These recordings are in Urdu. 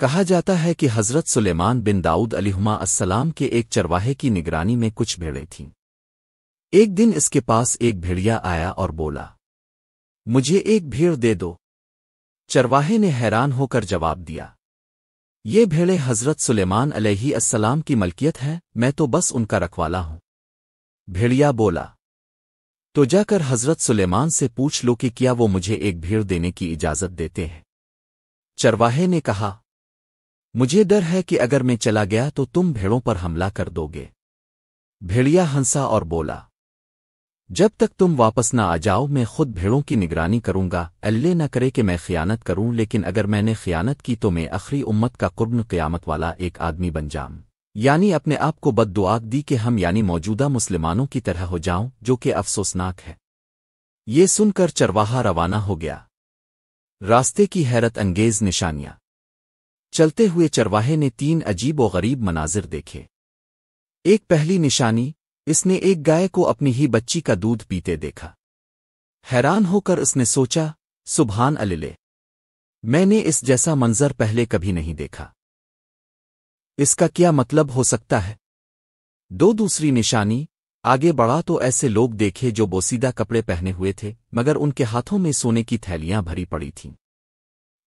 کہا جاتا ہے کہ حضرت سلیمان بن داؤد علیہما السلام کے ایک چرواہے کی نگرانی میں کچھ بھیڑیں تھیں۔ ایک دن اس کے پاس ایک بھیڑیا آیا اور بولا، مجھے ایک بھیڑ دے دو۔ چرواہے نے حیران ہو کر جواب دیا، یہ بھیڑیں حضرت سلیمان علیہ السلام کی ملکیت ہے، میں تو بس ان کا رکھوالا ہوں۔ بھیڑیا بولا، تو جا کر حضرت سلیمان سے پوچھ لو کہ کیا وہ مجھے ایک بھیڑ دینے کی اجازت دیتے ہیں۔ چرواہے نے کہا، مجھے ڈر ہے کہ اگر میں چلا گیا تو تم بھیڑوں پر حملہ کر دو گے۔ بھیڑیا ہنسا اور بولا، جب تک تم واپس نہ آ جاؤ میں خود بھیڑوں کی نگرانی کروں گا، اللہ نہ کرے کہ میں خیانت کروں، لیکن اگر میں نے خیانت کی تو میں آخری امت کا قربان قیامت والا ایک آدمی بن جاؤں، یعنی اپنے آپ کو بد دعا دی کہ ہم یعنی موجودہ مسلمانوں کی طرح ہو جاؤں، جو کہ افسوسناک ہے۔ یہ سن کر چرواہا روانہ ہو گیا۔ راستے کی حیرت انگیز نشانیاں۔ چلتے ہوئے چرواہے نے 3 عجیب و غریب مناظر دیکھے۔ ایک پہلی نشانی، اس نے ایک گائے کو اپنی ہی بچی کا دودھ پیتے دیکھا۔ حیران ہو کر اس نے سوچا، سبحان اللہ، میں نے اس جیسا منظر پہلے کبھی نہیں دیکھا، اس کا کیا مطلب ہو سکتا ہے؟ دوسری نشانی، آگے بڑھا تو ایسے لوگ دیکھے جو بوسیدہ کپڑے پہنے ہوئے تھے، مگر ان کے ہاتھوں میں سونے کی تھیلیاں بھری پڑی تھیں۔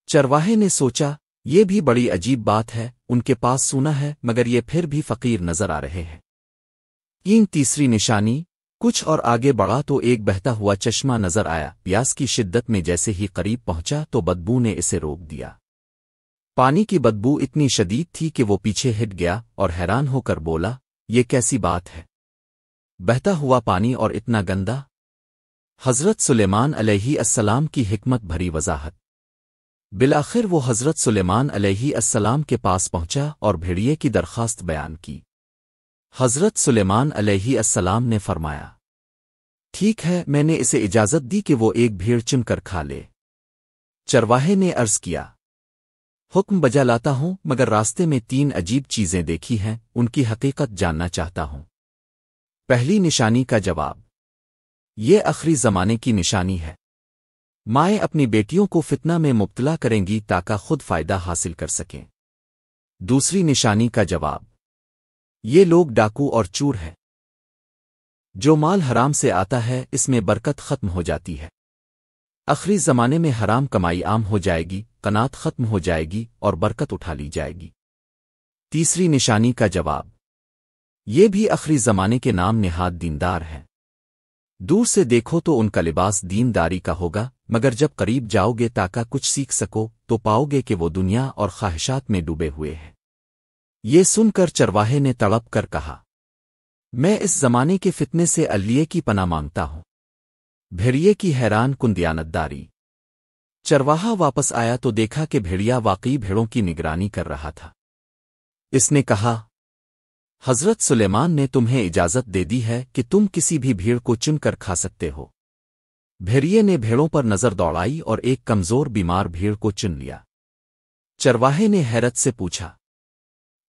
چرواہے نے سوچا، یہ بھی بڑی عجیب بات ہے، ان کے پاس سونا ہے مگر یہ پھر بھی فقیر نظر آ رہے ہیں۔ تیسری نشانی، کچھ اور آگے بڑھا تو ایک بہتا ہوا چشمہ نظر آیا، پیاس کی شدت میں جیسے ہی قریب پہنچا تو بدبو نے اسے روک دیا۔ پانی کی بدبو اتنی شدید تھی کہ وہ پیچھے ہٹ گیا اور حیران ہو کر بولا، یہ کیسی بات ہے؟ بہتا ہوا پانی اور اتنا گندا؟ حضرت سلیمان علیہ السلام کی حکمت بھری وضاحت۔ بالآخر وہ حضرت سلیمان علیہ السلام کے پاس پہنچا اور بھیڑیے کی درخواست بیان کی۔ حضرت سلیمان علیہ السلام نے فرمایا، ٹھیک ہے، میں نے اسے اجازت دی کہ وہ ایک بھیڑ چن کر کھا لے۔ چرواہے نے عرض کیا، حکم بجا لاتا ہوں، مگر راستے میں 3 عجیب چیزیں دیکھی ہیں، ان کی حقیقت جاننا چاہتا ہوں۔ پہلی نشانی کا جواب، یہ آخری زمانے کی نشانی ہے۔ مائیں اپنی بیٹیوں کو فتنہ میں مبتلا کریں گی تاکہ خود فائدہ حاصل کر سکیں۔ دوسری نشانی کا جواب، یہ لوگ ڈاکو اور چور ہیں۔ جو مال حرام سے آتا ہے اس میں برکت ختم ہو جاتی ہے۔ آخری زمانے میں حرام کمائی عام ہو جائے گی، قناعت ختم ہو جائے گی اور برکت اٹھا لی جائے گی۔ تیسری نشانی کا جواب، یہ بھی آخری زمانے کے نام نہاد دیندار ہیں۔ دور سے دیکھو تو ان کا لباس دینداری کا ہوگا، مگر جب قریب جاؤ گے تاکہ کچھ سیکھ سکو تو پاؤ گے کہ وہ دنیا اور خواہشات میں ڈوبے ہوئے ہیں۔ یہ سن کر چرواہے نے تڑپ کر کہا، میں اس زمانے کے فتنے سے اللہ کی پناہ مانگتا ہوں۔ بھیڑیے کی حیران کن دیانتداری۔ چرواہا واپس آیا تو دیکھا کہ بھیڑیا واقعی بھیڑوں کی نگرانی کر رہا تھا۔ اس نے کہا، حضرت سلیمان نے تمہیں اجازت دے دی ہے کہ تم کسی بھی بھیڑ کو چن کر کھا سکتے ہو۔ بھیڑیے نے بھیڑوں پر نظر دوڑائی اور ایک کمزور بیمار بھیڑ کو چن لیا۔ چرواہے نے حیرت سے پوچھا،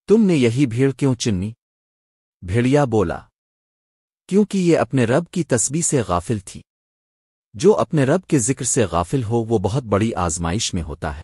تم نے یہی بھیڑ کیوں چنی؟ بھیڑیا بولا، کیونکہ یہ اپنے رب کی تسبیح سے غافل تھی۔ جو اپنے رب کے ذکر سے غافل ہو وہ بہت بڑی آزمائش میں ہوتا ہے۔